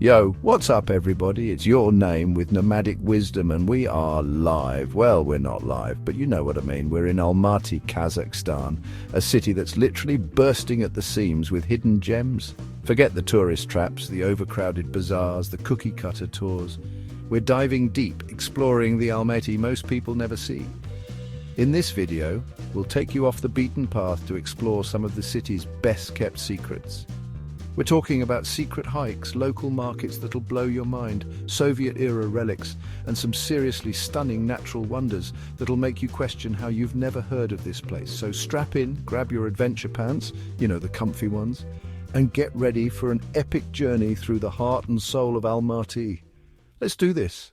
Yo, what's up everybody? It's your name with nomadic wisdom and we are live. Well, we're not live, but you know what I mean. We're in Almaty, Kazakhstan, a city that's literally bursting at the seams with hidden gems. Forget the tourist traps, the overcrowded bazaars, the cookie cutter tours. We're diving deep, exploring the Almaty most people never see. In this video, we'll take you off the beaten path to explore some of the city's best kept secrets. We're talking about secret hikes, local markets that'll blow your mind, Soviet-era relics, and some seriously stunning natural wonders that'll make you question how you've never heard of this place. So strap in, grab your adventure pants, you know, the comfy ones, and get ready for an epic journey through the heart and soul of Almaty. Let's do this.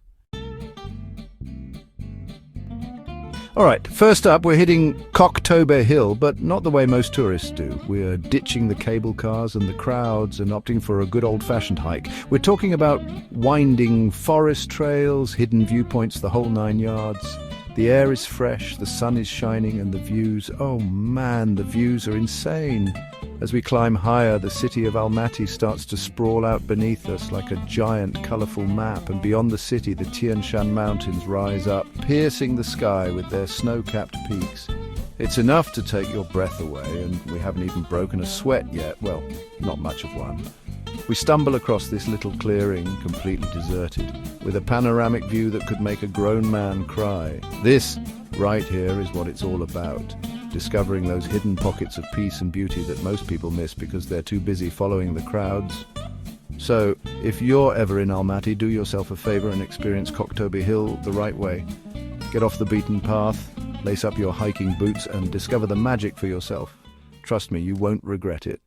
All right, first up, we're hitting Cocktober Hill, but not the way most tourists do. We're ditching the cable cars and the crowds and opting for a good old-fashioned hike. We're talking about winding forest trails, hidden viewpoints, the whole 9 yards. The air is fresh, the sun is shining, and the views, oh man, the views are insane. As we climb higher, the city of Almaty starts to sprawl out beneath us like a giant, colourful map, and beyond the city, the Tian Shan mountains rise up, piercing the sky with their snow-capped peaks. It's enough to take your breath away, and we haven't even broken a sweat yet. Well, not much of one. We stumble across this little clearing, completely deserted, with a panoramic view that could make a grown man cry. This, right here, is what it's all about. Discovering those hidden pockets of peace and beauty that most people miss because they're too busy following the crowds. So, if you're ever in Almaty, do yourself a favor and experience Cocktober Hill the right way. Get off the beaten path, lace up your hiking boots, and discover the magic for yourself. Trust me, you won't regret it.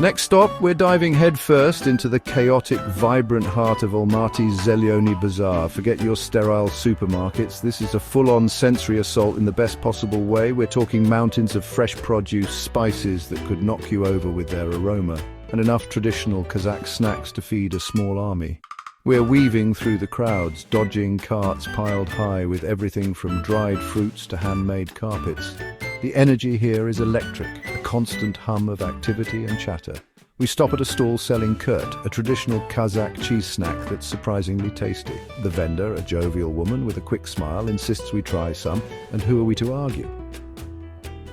Next stop, we're diving headfirst into the chaotic, vibrant heart of Almaty's Zelyony Bazaar. Forget your sterile supermarkets. This is a full-on sensory assault in the best possible way. We're talking mountains of fresh produce, spices that could knock you over with their aroma, and enough traditional Kazakh snacks to feed a small army. We're weaving through the crowds, dodging carts piled high with everything from dried fruits to handmade carpets. The energy here is electric, a constant hum of activity and chatter. We stop at a stall selling kurt, a traditional Kazakh cheese snack that's surprisingly tasty. The vendor, a jovial woman with a quick smile, insists we try some, and who are we to argue?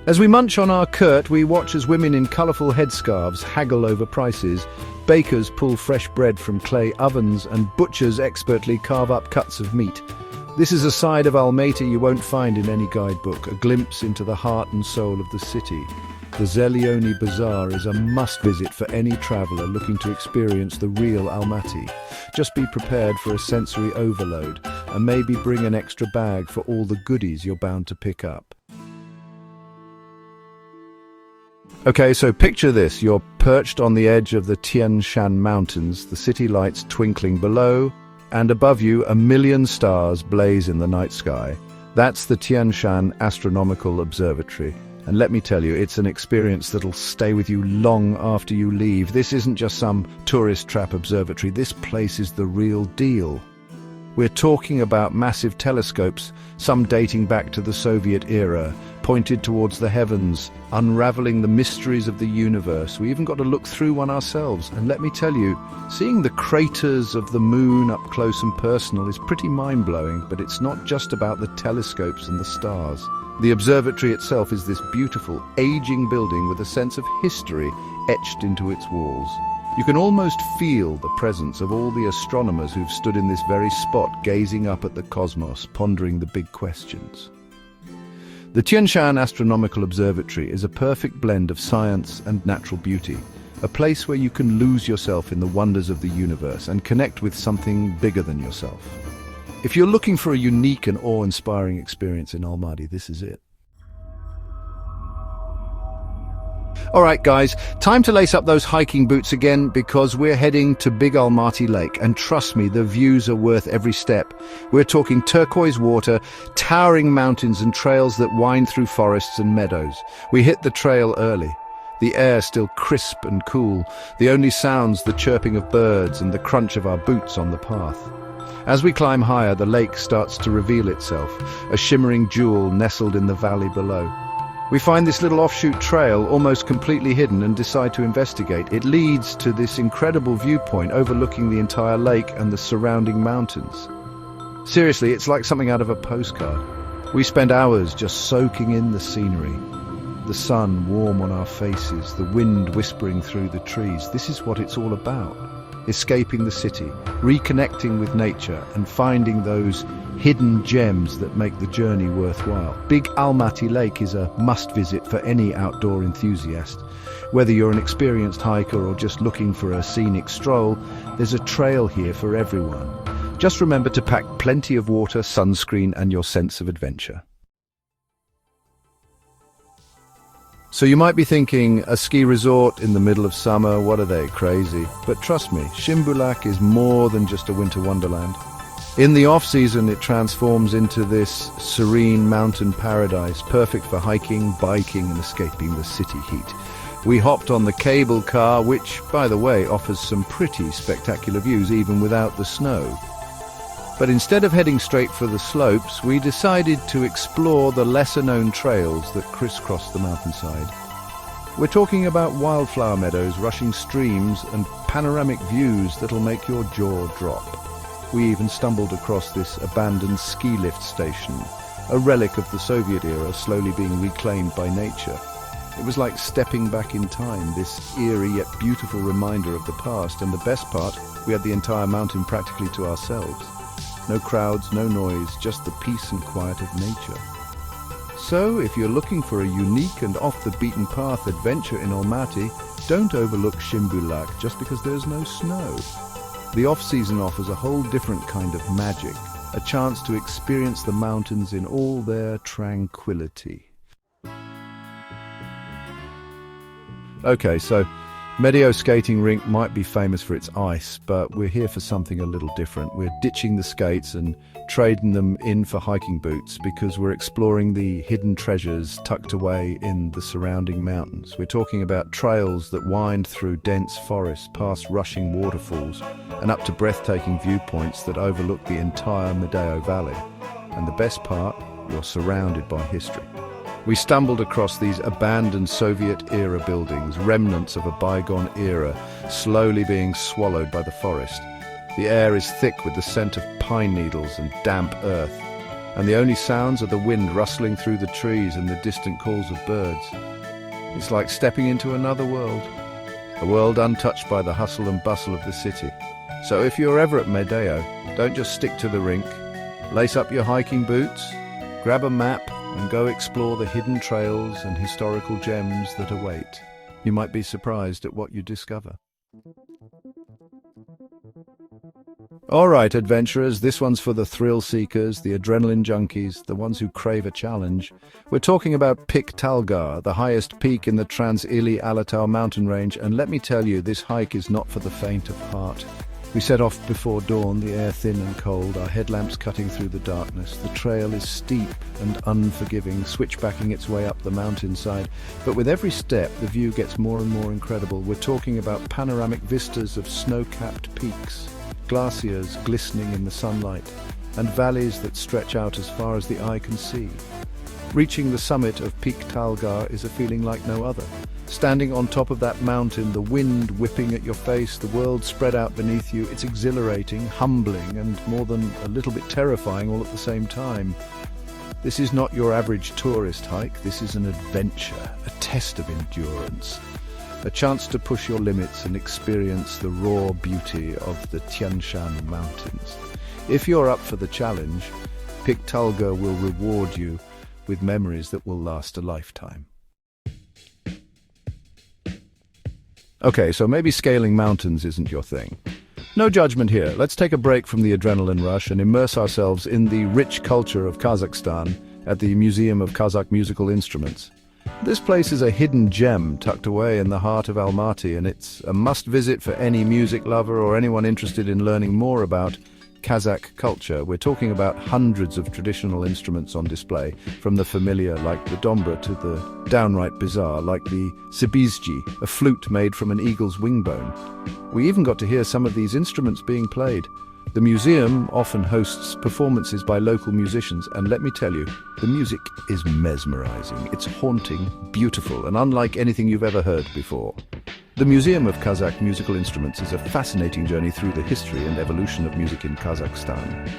As we munch on our kurt, we watch as women in colourful headscarves haggle over prices, bakers pull fresh bread from clay ovens, and butchers expertly carve up cuts of meat. This is a side of Almaty you won't find in any guidebook, a glimpse into the heart and soul of the city. The Zelyony Bazaar is a must-visit for any traveller looking to experience the real Almaty. Just be prepared for a sensory overload, and maybe bring an extra bag for all the goodies you're bound to pick up. Okay, so picture this. You're perched on the edge of the Tian Shan mountains, the city lights twinkling below, and above you, 1,000,000 stars blaze in the night sky. That's the Tian Shan Astronomical Observatory. And let me tell you, it's an experience that'll stay with you long after you leave. This isn't just some tourist trap observatory. This place is the real deal. We're talking about massive telescopes, some dating back to the Soviet era, pointed towards the heavens, unraveling the mysteries of the universe. We even got to look through one ourselves. And let me tell you, seeing the craters of the moon up close and personal is pretty mind-blowing, but it's not just about the telescopes and the stars. The observatory itself is this beautiful, aging building with a sense of history etched into its walls. You can almost feel the presence of all the astronomers who've stood in this very spot, gazing up at the cosmos, pondering the big questions. The Tian Shan Astronomical Observatory is a perfect blend of science and natural beauty, a place where you can lose yourself in the wonders of the universe and connect with something bigger than yourself. If you're looking for a unique and awe-inspiring experience in Almaty, this is it. All right, guys, time to lace up those hiking boots again because we're heading to Big Almaty Lake, and trust me, the views are worth every step. We're talking turquoise water, towering mountains and trails that wind through forests and meadows. We hit the trail early. The air still crisp and cool, the only sounds the chirping of birds and the crunch of our boots on the path. As we climb higher, the lake starts to reveal itself, a shimmering jewel nestled in the valley below. We find this little offshoot trail almost completely hidden and decide to investigate. It leads to this incredible viewpoint overlooking the entire lake and the surrounding mountains. Seriously, it's like something out of a postcard. We spend hours just soaking in the scenery. The sun warm on our faces, the wind whispering through the trees. This is what it's all about. Escaping the city, reconnecting with nature, and finding those hidden gems that make the journey worthwhile. Big Almaty Lake is a must-visit for any outdoor enthusiast. Whether you're an experienced hiker or just looking for a scenic stroll, there's a trail here for everyone. Just remember to pack plenty of water, sunscreen, and your sense of adventure. So you might be thinking, a ski resort in the middle of summer, what are they, crazy? But trust me, Shimbulak is more than just a winter wonderland. In the off-season, it transforms into this serene mountain paradise, perfect for hiking, biking, and escaping the city heat. We hopped on the cable car, which, by the way, offers some pretty spectacular views even without the snow. But instead of heading straight for the slopes, we decided to explore the lesser-known trails that crisscross the mountainside. We're talking about wildflower meadows, rushing streams, and panoramic views that'll make your jaw drop. We even stumbled across this abandoned ski lift station, a relic of the Soviet era slowly being reclaimed by nature. It was like stepping back in time, this eerie yet beautiful reminder of the past, and the best part, we had the entire mountain practically to ourselves. No crowds, no noise, just the peace and quiet of nature. So, if you're looking for a unique and off-the-beaten-path adventure in Almaty, don't overlook Shimbulak just because there's no snow. The off-season offers a whole different kind of magic, a chance to experience the mountains in all their tranquility. Okay, so Medio skating rink might be famous for its ice, but we're here for something a little different. We're ditching the skates and trading them in for hiking boots because we're exploring the hidden treasures tucked away in the surrounding mountains. We're talking about trails that wind through dense forests, past rushing waterfalls, and up to breathtaking viewpoints that overlook the entire Medio Valley. And the best part, you're surrounded by history. We stumbled across these abandoned Soviet-era buildings, remnants of a bygone era, slowly being swallowed by the forest. The air is thick with the scent of pine needles and damp earth, and the only sounds are the wind rustling through the trees and the distant calls of birds. It's like stepping into another world, a world untouched by the hustle and bustle of the city. So if you're ever at Medio, don't just stick to the rink. Lace up your hiking boots, grab a map, and go explore the hidden trails and historical gems that await. You might be surprised at what you discover. All right, adventurers, this one's for the thrill seekers, the adrenaline junkies, the ones who crave a challenge. We're talking about Pik Talgar, the highest peak in the Trans-Ili Alatau mountain range, and let me tell you, this hike is not for the faint of heart. We set off before dawn, the air thin and cold, our headlamps cutting through the darkness. The trail is steep and unforgiving, switchbacking its way up the mountainside. But with every step, the view gets more and more incredible. We're talking about panoramic vistas of snow-capped peaks, glaciers glistening in the sunlight, and valleys that stretch out as far as the eye can see. Reaching the summit of Pik Talgar is a feeling like no other. Standing on top of that mountain, the wind whipping at your face, the world spread out beneath you, it's exhilarating, humbling, and more than a little bit terrifying all at the same time. This is not your average tourist hike, this is an adventure, a test of endurance, a chance to push your limits and experience the raw beauty of the Tian Shan Mountains. If you're up for the challenge, Pik Talgar will reward you with memories that will last a lifetime. Okay, so maybe scaling mountains isn't your thing. No judgment here. Let's take a break from the adrenaline rush and immerse ourselves in the rich culture of Kazakhstan at the Museum of Kazakh Musical Instruments. This place is a hidden gem tucked away in the heart of Almaty, and it's a must-visit for any music lover or anyone interested in learning more about Kazakh culture. We're talking about hundreds of traditional instruments on display, from the familiar like the dombra to the downright bizarre like the sibizhji, a flute made from an eagle's wing bone. We even got to hear some of these instruments being played. The museum often hosts performances by local musicians, and let me tell you, the music is mesmerizing. It's haunting, beautiful, and unlike anything you've ever heard before. The Museum of Kazakh Musical Instruments is a fascinating journey through the history and evolution of music in Kazakhstan.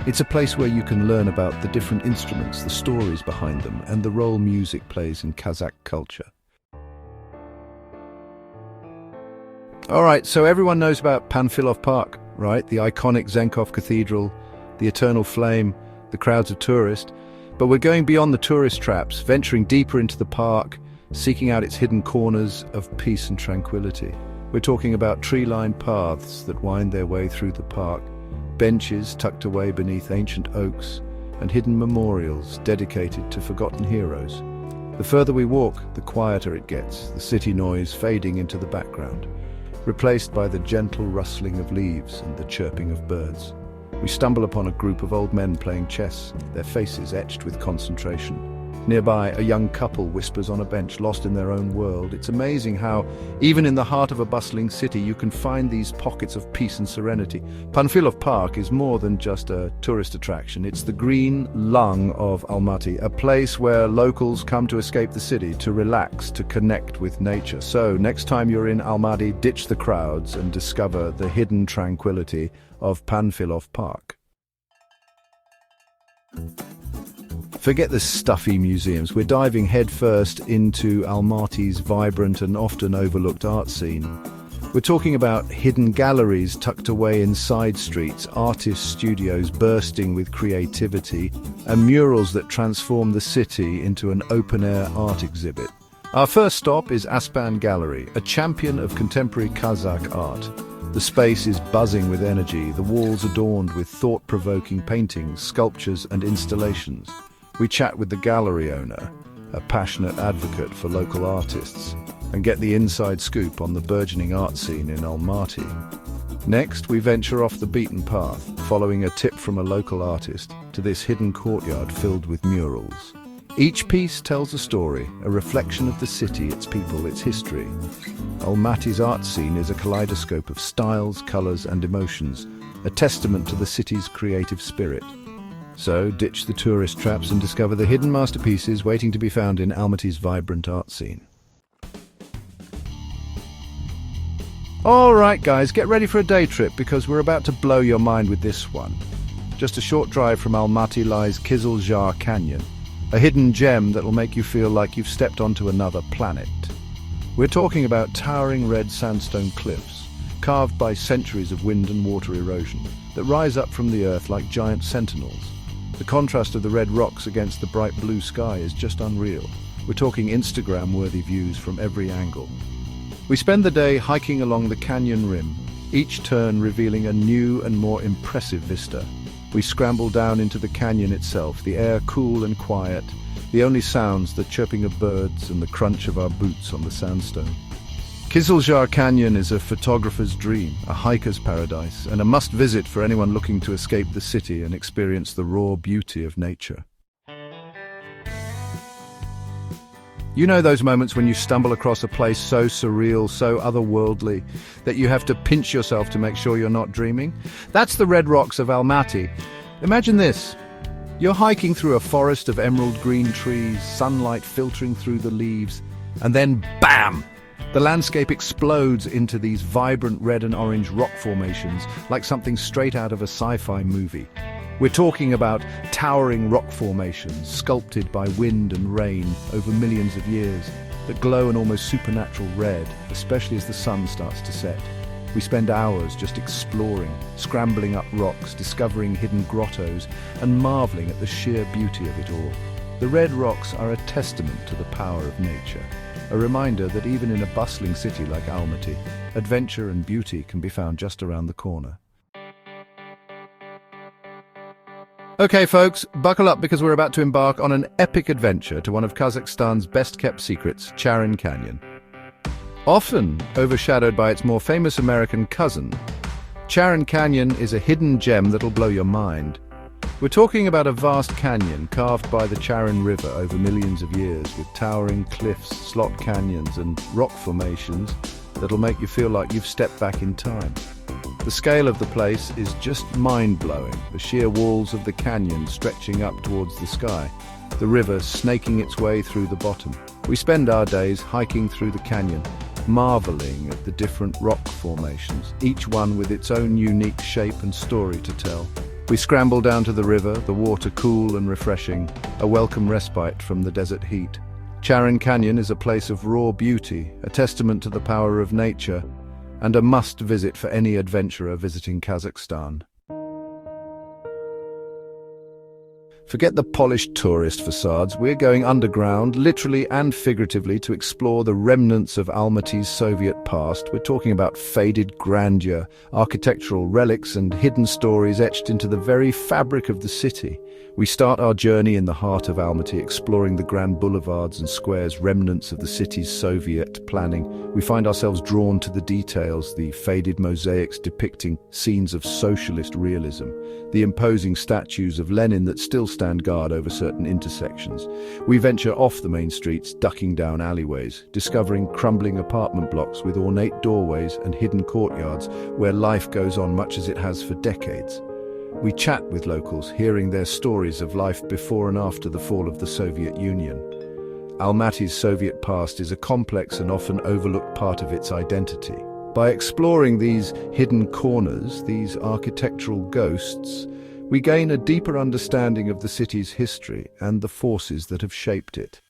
It's a place where you can learn about the different instruments, the stories behind them, and the role music plays in Kazakh culture. All right, so everyone knows about Panfilov Park, right? The iconic Zenkov Cathedral, the eternal flame, the crowds of tourists. But we're going beyond the tourist traps, venturing deeper into the park, seeking out its hidden corners of peace and tranquility. We're talking about tree-lined paths that wind their way through the park, benches tucked away beneath ancient oaks, and hidden memorials dedicated to forgotten heroes. The further we walk, the quieter it gets, the city noise fading into the background, replaced by the gentle rustling of leaves and the chirping of birds. We stumble upon a group of old men playing chess, their faces etched with concentration. Nearby, a young couple whispers on a bench, lost in their own world. It's amazing how, even in the heart of a bustling city, you can find these pockets of peace and serenity. Panfilov Park is more than just a tourist attraction. It's the green lung of Almaty, a place where locals come to escape the city, to relax, to connect with nature. So, next time you're in Almaty, ditch the crowds and discover the hidden tranquility of Panfilov Park. Forget the stuffy museums. We're diving headfirst into Almaty's vibrant and often overlooked art scene. We're talking about hidden galleries tucked away in side streets, artist studios bursting with creativity, and murals that transform the city into an open-air art exhibit. Our first stop is Aspan Gallery, a champion of contemporary Kazakh art. The space is buzzing with energy, the walls adorned with thought-provoking paintings, sculptures, and installations. We chat with the gallery owner, a passionate advocate for local artists, and get the inside scoop on the burgeoning art scene in Almaty. Next, we venture off the beaten path, following a tip from a local artist to this hidden courtyard filled with murals. Each piece tells a story, a reflection of the city, its people, its history. Almaty's art scene is a kaleidoscope of styles, colors, and emotions, a testament to the city's creative spirit. So, ditch the tourist traps and discover the hidden masterpieces waiting to be found in Almaty's vibrant art scene. Alright guys, get ready for a day trip because we're about to blow your mind with this one. Just a short drive from Almaty lies Kizil Jar Canyon, a hidden gem that'll make you feel like you've stepped onto another planet. We're talking about towering red sandstone cliffs, carved by centuries of wind and water erosion, that rise up from the earth like giant sentinels. The contrast of the red rocks against the bright blue sky is just unreal. We're talking Instagram-worthy views from every angle. We spend the day hiking along the canyon rim, each turn revealing a new and more impressive vista. We scramble down into the canyon itself, the air cool and quiet, the only sounds the chirping of birds and the crunch of our boots on the sandstone. Kizil Jar Canyon is a photographer's dream, a hiker's paradise, and a must-visit for anyone looking to escape the city and experience the raw beauty of nature. You know those moments when you stumble across a place so surreal, so otherworldly, that you have to pinch yourself to make sure you're not dreaming? That's the red rocks of Almaty. Imagine this. You're hiking through a forest of emerald green trees, sunlight filtering through the leaves, and then BAM! The landscape explodes into these vibrant red and orange rock formations, like something straight out of a sci-fi movie. We're talking about towering rock formations, sculpted by wind and rain over millions of years, that glow an almost supernatural red, especially as the sun starts to set. We spend hours just exploring, scrambling up rocks, discovering hidden grottos, and marveling at the sheer beauty of it all. The red rocks are a testament to the power of nature. A reminder that even in a bustling city like Almaty, adventure and beauty can be found just around the corner. Okay folks, buckle up because we're about to embark on an epic adventure to one of Kazakhstan's best-kept secrets, Charin Canyon. Often overshadowed by its more famous American cousin, Charin Canyon is a hidden gem that'll blow your mind. We're talking about a vast canyon carved by the Charin River over millions of years, with towering cliffs, slot canyons, and rock formations that'll make you feel like you've stepped back in time. The scale of the place is just mind-blowing, the sheer walls of the canyon stretching up towards the sky, the river snaking its way through the bottom. We spend our days hiking through the canyon, marveling at the different rock formations, each one with its own unique shape and story to tell. We scramble down to the river, the water cool and refreshing, a welcome respite from the desert heat. Charin Canyon is a place of raw beauty, a testament to the power of nature, and a must-visit for any adventurer visiting Kazakhstan. Forget the polished tourist facades. We're going underground, literally and figuratively, to explore the remnants of Almaty's Soviet past. We're talking about faded grandeur, architectural relics, and hidden stories etched into the very fabric of the city. We start our journey in the heart of Almaty, exploring the grand boulevards and squares, remnants of the city's Soviet planning. We find ourselves drawn to the details, the faded mosaics depicting scenes of socialist realism, the imposing statues of Lenin that still stand guard over certain intersections. We venture off the main streets, ducking down alleyways, discovering crumbling apartment blocks with ornate doorways and hidden courtyards where life goes on much as it has for decades. We chat with locals, hearing their stories of life before and after the fall of the Soviet Union. Almaty's Soviet past is a complex and often overlooked part of its identity. By exploring these hidden corners, these architectural ghosts, we gain a deeper understanding of the city's history and the forces that have shaped it.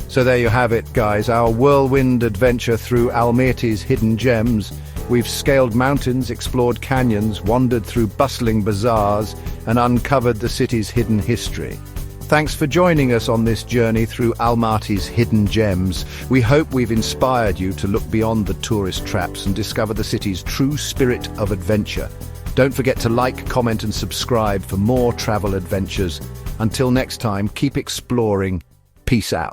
So there you have it, guys, our whirlwind adventure through Almaty's hidden gems. We've scaled mountains, explored canyons, wandered through bustling bazaars, and uncovered the city's hidden history. Thanks for joining us on this journey through Almaty's hidden gems. We hope we've inspired you to look beyond the tourist traps and discover the city's true spirit of adventure. Don't forget to like, comment, and subscribe for more travel adventures. Until next time, keep exploring. Peace out.